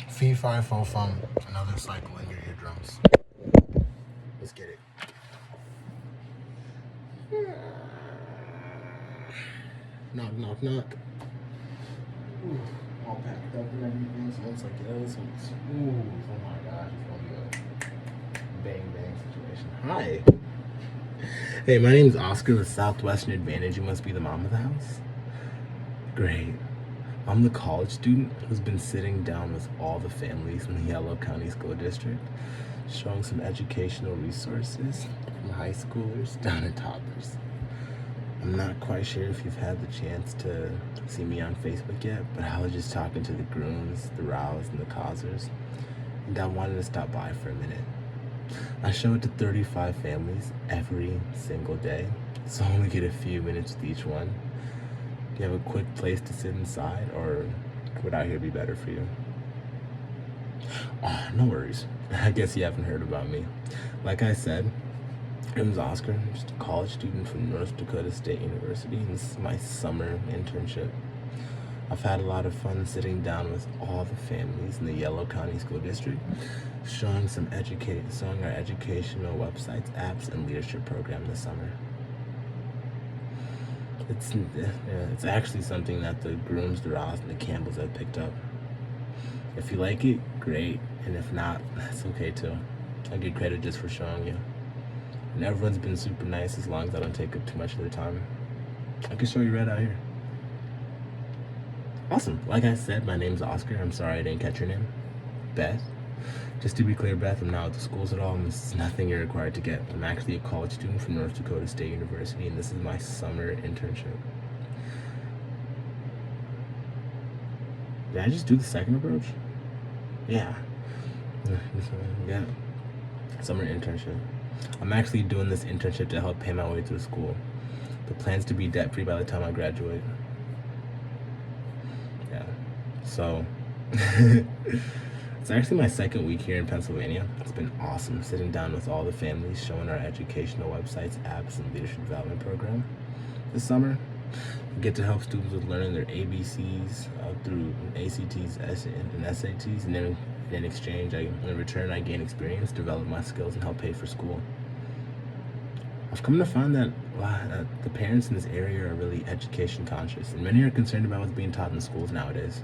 Fee, fi, fo, fum. Another cycle in your eardrums. Let's get it. Knock, knock, knock. Ooh, all packed up and everything. So once I get out, this one's. Ooh, oh my gosh, it's gonna be a bang bang situation. Hi. Hey, my name's Oscar with Southwestern Advantage. You must be the mom of the house. Great. I'm the college student who's been sitting down with all the families in the Yellow County School District, showing some educational resources from high schoolers down to toddlers. I'm not quite sure if you've had the chance to see me on Facebook yet, but I was just talking to the grooms, the rows, and the causers, and I wanted to stop by for a minute. I show it to 35 families every single day, so I only get a few minutes with each one. Do you have a quick place to sit inside, or would out here be better for you? Oh, no worries. I guess you haven't heard about me. Like I said, my name's Oscar. I'm just a college student from North Dakota State University, and this is my summer internship. I've had a lot of fun sitting down with all the families in the Yellow County School District, showing our educational websites, apps, and leadership program this summer. It's actually something that the grooms, the Ross, and the Campbells have picked up. If you like it, great, and if not, that's okay too. I get credit just for showing you. And everyone's been super nice as long as I don't take up too much of their time. I can show you right out here. Awesome. Like I said, my name's Oscar. I'm sorry I didn't catch your name. Beth. Just to be clear, Beth, I'm not at the schools at all, and this is nothing you're required to get. I'm actually a college student from North Dakota State University, and this is my summer internship. Did I just do the second approach? Yeah. Yeah. Summer internship. I'm actually doing this internship to help pay my way through school. The plan's to be debt-free by the time I graduate. Yeah. So, it's actually my second week here in Pennsylvania. It's been awesome sitting down with all the families, showing our educational websites, apps, and leadership development program. This summer, I get to help students with learning their ABCs through ACTs and SATs, and then in exchange, in return, I gain experience, develop my skills, and help pay for school. I've come to find that the parents in this area are really education conscious, and many are concerned about what's being taught in schools nowadays.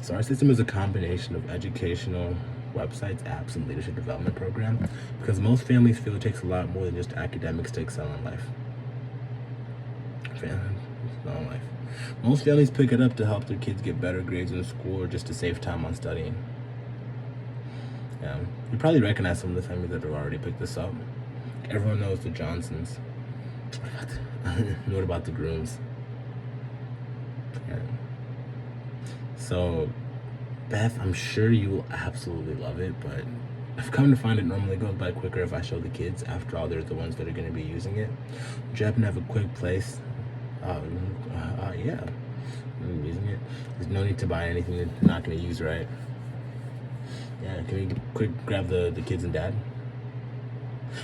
So our system is a combination of educational websites, apps, and leadership development program, because most families feel it takes a lot more than just academics to excel in life. Most families pick it up to help their kids get better grades in school or just to save time on studying. You probably recognize some of the families that have already picked this up. Everyone knows the Johnsons. What about the Grooms? Yeah. So, Beth, I'm sure you will absolutely love it, but I've come to find it normally goes by quicker if I show the kids. After all, they're the ones that are going to be using it. Would you happen to have a quick place? Yeah. I'm using it. There's no need to buy anything that you're not going to use, right? Yeah, can we quick grab the kids and dad?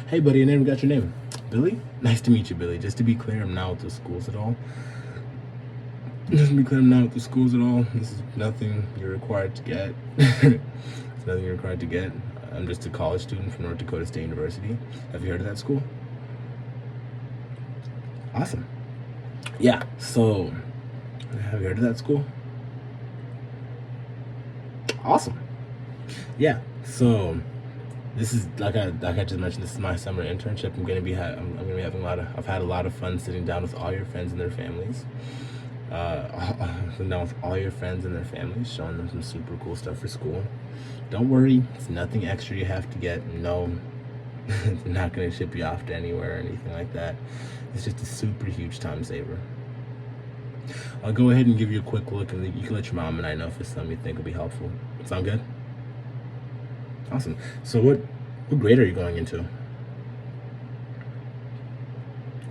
Hey, buddy, I never got your name. Billy? Nice to meet you, Billy. Just to be clear, I'm not with the schools at all. This is nothing you're required to get. It's nothing you're required to get. I'm just a college student from North Dakota State University. Have you heard of that school? Awesome. Yeah, so, have you heard of that school? Awesome. Yeah, so this is like I just mentioned. This is my summer internship. I'm gonna be having I've had a lot of fun sitting down with all your friends and their families. Sitting down with all your friends and their families, showing them some super cool stuff for school. Don't worry, it's nothing extra you have to get. No, it's not gonna ship you off to anywhere or anything like that. It's just a super huge time saver. I'll go ahead and give you a quick look, and you can let your mom and I know if it's something you think will be helpful. Sound good? Awesome. So what grade are you going into?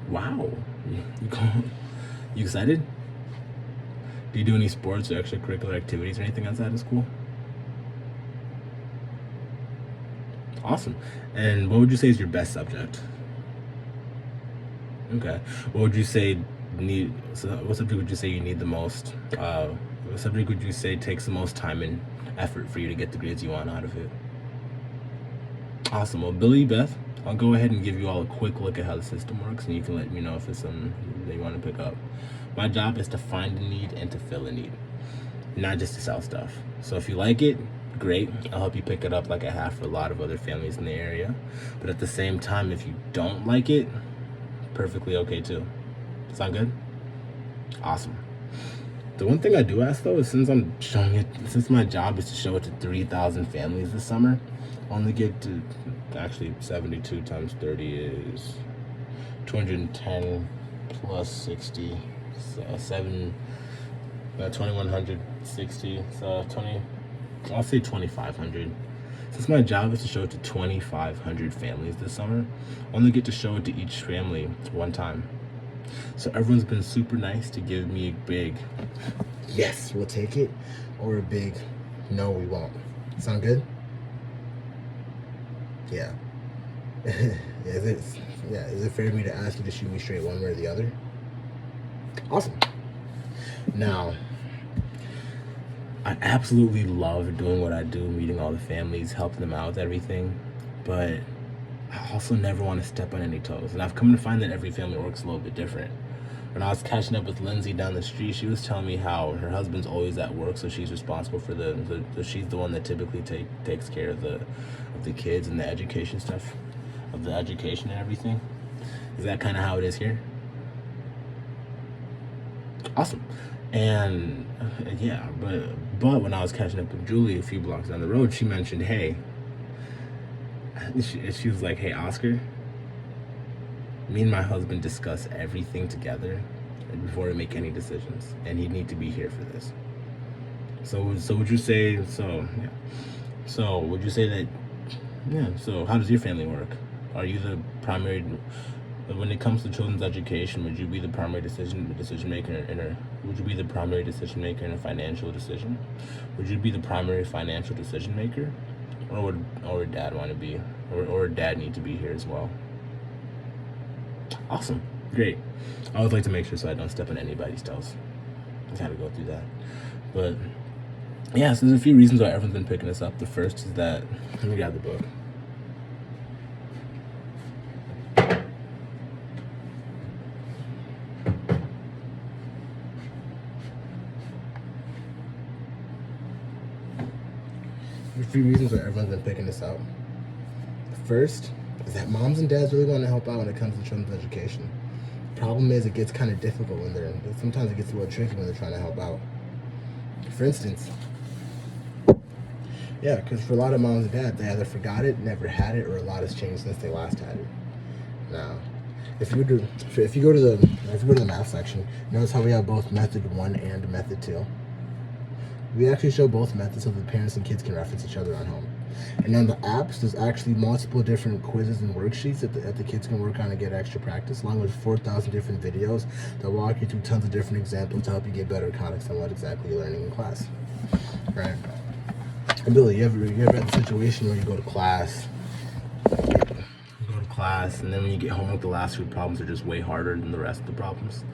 Wow. You excited? Do you do any sports or extracurricular activities or anything outside of school? Awesome. And what would you say is your best subject? Okay. What would you say what subject would you say you need the most? What subject would you say takes the most time effort for you to get the grades you want out of it. Awesome. Well, Billy, Beth, I'll go ahead and give you all a quick look at how the system works, and you can let me know if it's something that you want to pick up. My job is to find a need and to fill a need, not just to sell stuff. So if you like it, great. I'll help you pick it up like I have for a lot of other families in the area. But at the same time, if you don't like it, perfectly okay too. Sound good? Awesome. The one thing I do ask though is since my job is to show it to 3,000 families this summer, I only get to actually 72 times 30 is 210 plus 60, so 2160, so I'll say 2,500. Since my job is to show it to 2,500 families this summer, I only get to show it to each family one time. So everyone's been super nice to give me a big yes, we'll take it, or a big no, we won't. Sound good? Yeah. Is it fair for me to ask you to shoot me straight one way or the other? Awesome. Now, I absolutely love doing what I do, meeting all the families, helping them out with everything, but I also never want to step on any toes. And I've come to find that every family works a little bit different. When I was catching up with Lindsay down the street, she was telling me how her husband's always at work, so she's responsible for she's the one that typically takes care of the kids and the education stuff, of the education and everything. Is that kind of how it is here? Awesome. And yeah, but when I was catching up with Julie a few blocks down the road, she mentioned, hey, she was like, hey, Oscar, me and my husband discuss everything together before we make any decisions, and he'd need to be here for this. So would you say, so would you say that, so how does your family work? Are you the primary, when it comes to children's education, would you be the primary decision maker would you be the primary decision maker in a financial decision? Would you be the primary financial decision maker? Or would dad want to be, or dad need to be here as well? Awesome. Great. I always like to make sure so I don't step on anybody's toes. I kind of go through that. But yeah, so there's a few reasons why everyone's been picking this up. The first is that, let me grab the book. There's a few reasons why everyone's been picking this up. The first is that moms and dads really want to help out when it comes to children's education. The problem is it gets kind of difficult sometimes it gets a little tricky when they're trying to help out. For instance, because for a lot of moms and dads, they either forgot it, never had it, or a lot has changed since they last had it. Now, if you go to the math section, notice how we have both method 1 and method 2. We actually show both methods so the parents and kids can reference each other on home. And on the apps, there's actually multiple different quizzes and worksheets that the kids can work on and get extra practice, along with 4,000 different videos that walk you through tons of different examples to help you get better context on what exactly you're learning in class. Right? And Billy, you ever had the situation where you go to class, and then when you get home with the last 3 problems are just way harder than the rest of the problems?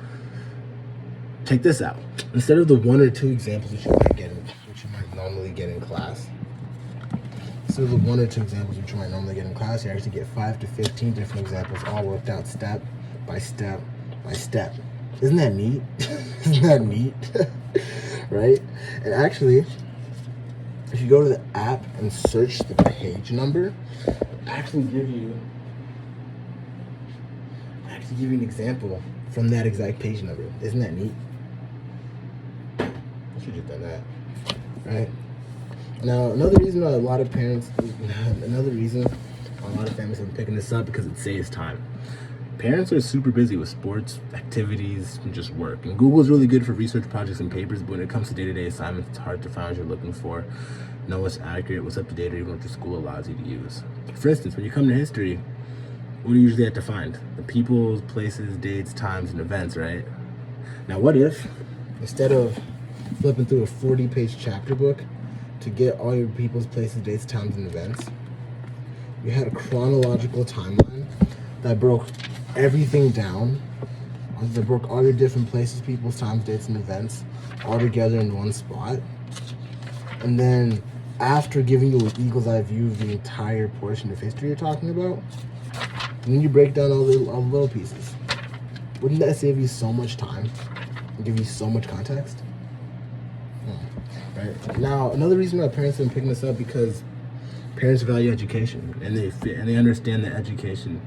Check this out. Instead of the 1 or 2 examples which you might normally get in class, you actually get 5 to 15 different examples, all worked out step by step by step. Isn't that neat? Isn't that neat? Right? And actually, if you go to the app and search the page number, actually give you an example from that exact page number. Isn't that neat? I should have done that. Right? Now, another reason a lot of families have been picking this up because it saves time. Parents are super busy with sports, activities, and just work. And Google's really good for research projects and papers, but when it comes to day-to-day assignments, it's hard to find what you're looking for, know what's accurate, what's up to date, or even what your school allows you to use. For instance, when you come to history, what do you usually have to find? The people, places, dates, times, and events, right? Now, what if, instead of flipping through a 40-page chapter book to get all your people's, places, dates, times, and events, you had a chronological timeline that broke everything down, that broke all your different places, people's, times, dates, and events all together in one spot? And then after giving you an eagle's eye view of the entire portion of history you're talking about, and then you break down all the little pieces. Wouldn't that save you so much time and give you so much context? Right. Now, another reason why parents have been picking this up, because parents value education, and they understand that education.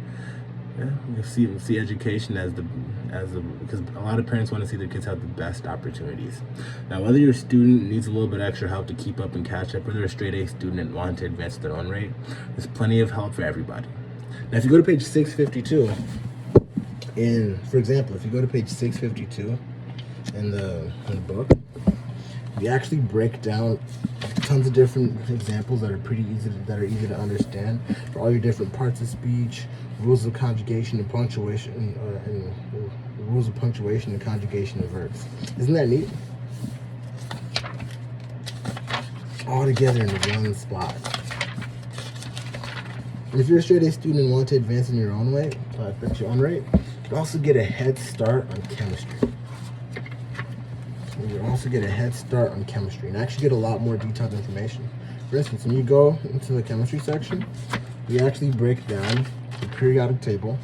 Yeah, you see education as the because a lot of parents want to see their kids have the best opportunities. Now, whether your student needs a little bit extra help to keep up and catch up, or they're a straight A student and want to advance at their own rate, there's plenty of help for everybody. Now, if you go to page 652, for example, if you go to page 652 in the book, we actually break down tons of different examples that are easy to understand for all your different parts of speech, rules of conjugation and punctuation, and rules of punctuation and conjugation of verbs. Isn't that neat? All together in one spot. And if you're a straight A student and want to advance in your own way, at your own rate, you can also get a head start on chemistry. You also get a head start on chemistry and actually get a lot more detailed information. For instance, when you go into the chemistry section, we actually break down the periodic table.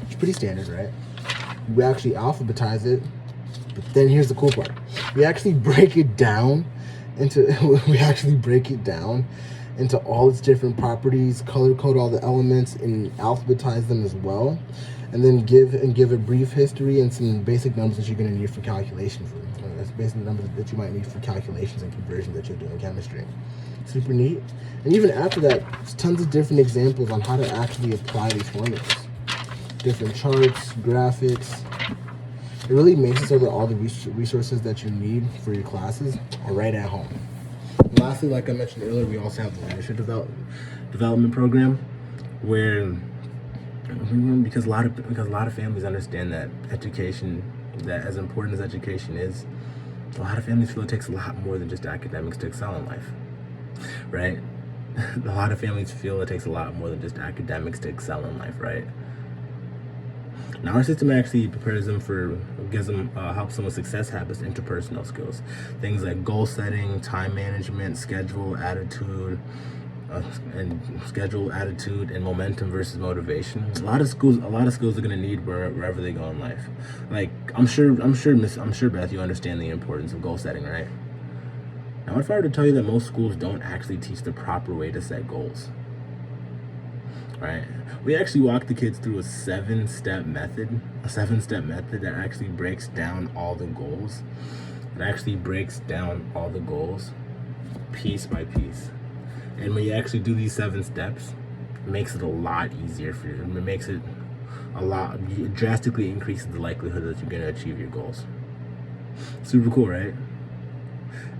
It's pretty standard, right? We actually alphabetize it, but then here's the cool part. We actually break it down into all its different properties, color code all the elements, and alphabetize them as well. And then give a brief history and some basic numbers that you're going to need for calculations. That's basic numbers that you might need for calculations and conversions that you'll do in chemistry. Super neat. And even after that, there's tons of different examples on how to actually apply these formulas. Different charts, graphics. It really makes it so that all the resources that you need for your classes are right at home. And lastly, like I mentioned earlier, we also have the leadership development program, where because a lot of families understand that education, that as important as education is, a lot of families feel it takes a lot more than just academics to excel in life, right? A lot of families feel it takes a lot more than just academics to excel in life, right? Now, our system actually helps them with success habits, interpersonal skills, things like goal setting, time management, schedule, attitude, and momentum versus motivation. A lot of schools are gonna need wherever they go in life. Like I'm sure Beth, you understand the importance of goal setting, right? Now, if I were to tell you that most schools don't actually teach the proper way to set goals, right? We actually walk the kids through a seven-step method that actually breaks down all the goals. It actually breaks down all the goals piece by piece. And when you actually do these 7 steps, it makes it a lot easier for you. It drastically increases the likelihood that you're going to achieve your goals. Super cool, right?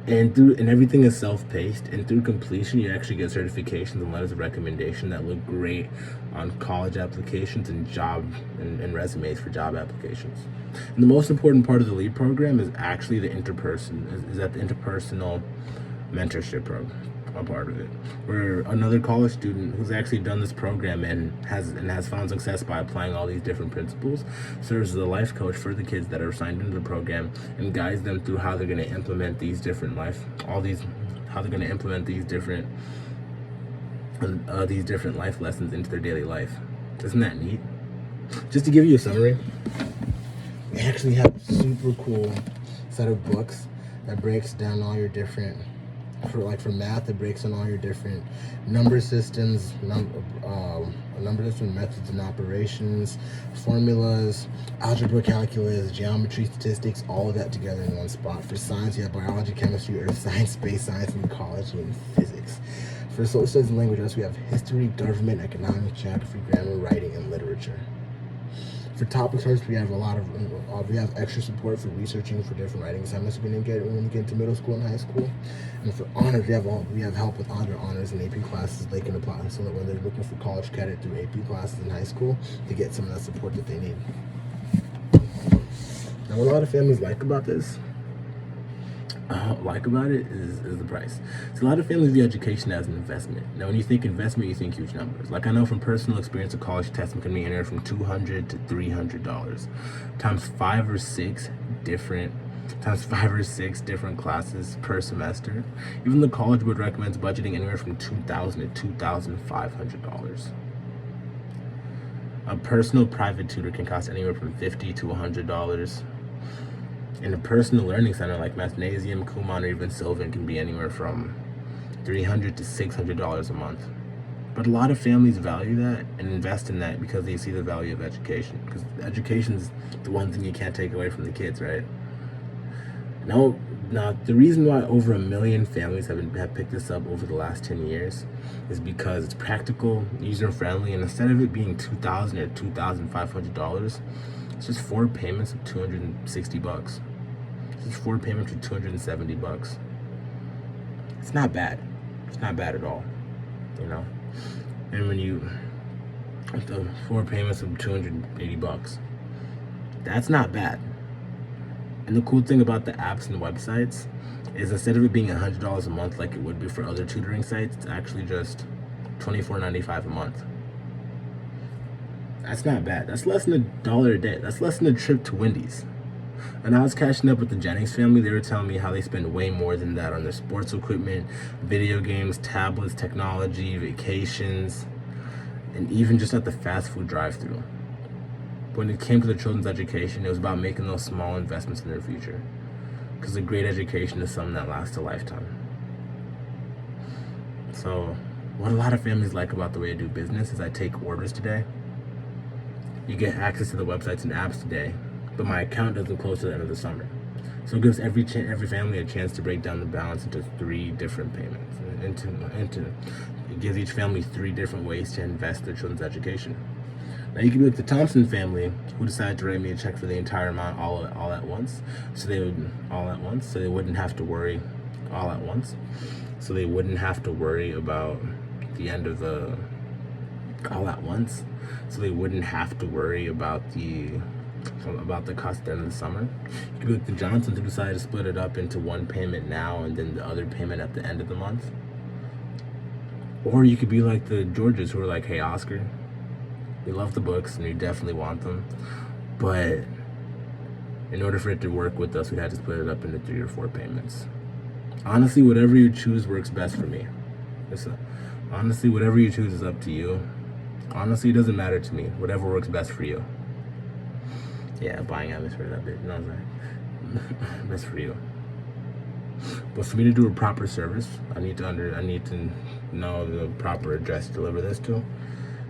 And everything is self-paced, and through completion you actually get certifications and letters of recommendation that look great on college applications and and resumes for job applications. And the most important part of the LEAD program is actually the interpersonal mentorship program, a part of it, where another college student who's actually done this program and has found success by applying all these different principles serves as a life coach for the kids that are signed into the program and guides them through how they're going to implement these different life lessons into their daily life. Isn't that neat? Just to give you a summary, we actually have a super cool set of books that breaks down all your different, for math, it breaks down all your different number systems, number system methods and operations, formulas, algebra, calculus, geometry, statistics, all of that together in one spot. For science, you have biology, chemistry, earth science, space science, and ecology, and physics. For social studies and language arts, we have history, government, economics, geography, grammar, writing, and literature. For topic arts, we have extra support for researching for different writing assignments when you get into middle school and high school. And for honors, we have help with honors and AP classes they can apply, so that when they're looking for college credit through AP classes in high school, they get some of that support that they need. Now, what a lot of families like about this, is the price. So a lot of families view education as an investment. Now, when you think investment, you think huge numbers. Like I know from personal experience, a college test can be anywhere from $200 to $300 times 5 or 6 different times 5 or 6 different classes per semester. Even the College Board recommends budgeting anywhere from $2,000 to $2,500. A personal private tutor can cost anywhere from $50 to $100. And a personal learning center like Mathnasium, Kumon, or even Sylvan can be anywhere from $300 to $600 a month. But a lot of families value that and invest in that because they see the value of education. Because education is the one thing you can't take away from the kids, right? Now, the reason why over 1 million families have picked this up over the last 10 years is because it's practical, user-friendly, and instead of it being $2,000 or $2,500, it's just 4 payments of $260. It's just 4 payments of $270. It's not bad. It's not bad at all, you know? And when you, the 4 payments of $280, that's not bad. And the cool thing about the apps and websites is instead of it being $100 a month like it would be for other tutoring sites, it's actually just $24.95 a month. That's not bad. That's less than $1 a day. That's less than a trip to Wendy's. And I was catching up with the Jennings family. They were telling me how they spend way more than that on their sports equipment, video games, tablets, technology, vacations, and even just at the fast food drive-thru. When it came to the children's education, it was about making those small investments in their future. Because a great education is something that lasts a lifetime. So, what a lot of families like about the way I do business is I take orders today. You get access to the websites and apps today, but my account doesn't close to the end of the summer. So it gives every family a chance to break down the balance into 3 different payments. It gives each family 3 different ways to invest their children's education. Now you can be like the Thompson family, who decided to write me a check for the entire amount all at once, so they wouldn't have to worry all at once, so they wouldn't have to worry about the end of the all at once, so they wouldn't have to worry about the cost at the end of the summer. You could be like the Johnsons, who decided to split it up into 1 payment now and then the other payment at the end of the month. Or you could be like the Georges, who are like, hey Oscar, we love the books and we definitely want them, but in order for it to work with us, we had to split it up into 3 or 4 payments. Honestly, whatever you choose works best for me. Honestly, whatever you choose is up to you. Honestly, it doesn't matter to me. Whatever works best for you. Yeah, buying atmosphere that bit. No, sorry. Best for you. But for me to do a proper service, I need to know the proper address to deliver this to,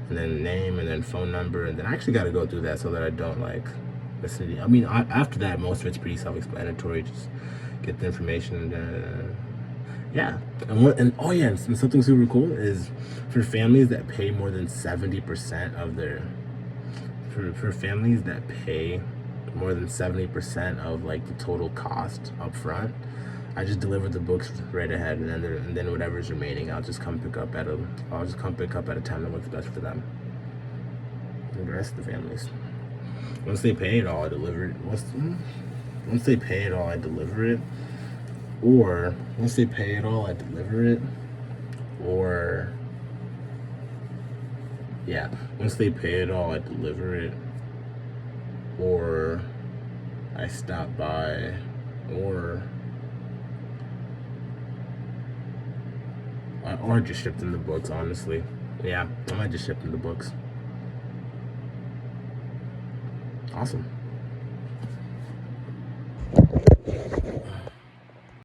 and then name, and then phone number, and then I actually got to go through that so that I don't like listen to. I mean, after that, most of it's pretty self-explanatory. Just get the information. Yeah, and something super cool is for families that pay more than 70% of their. For families that pay more than 70% of like the total cost up front, I just deliver the books right ahead, and then whatever's remaining, I'll just come pick up at a time that works best for them. And the rest of the families, once they pay it all, I deliver it. Once they pay it all, I deliver it. Or once they pay it all, I deliver it. Or yeah, once they pay it all, I deliver it. Or I stop by. Or I just ship them the books, honestly. Yeah, I might just ship them the books. Awesome.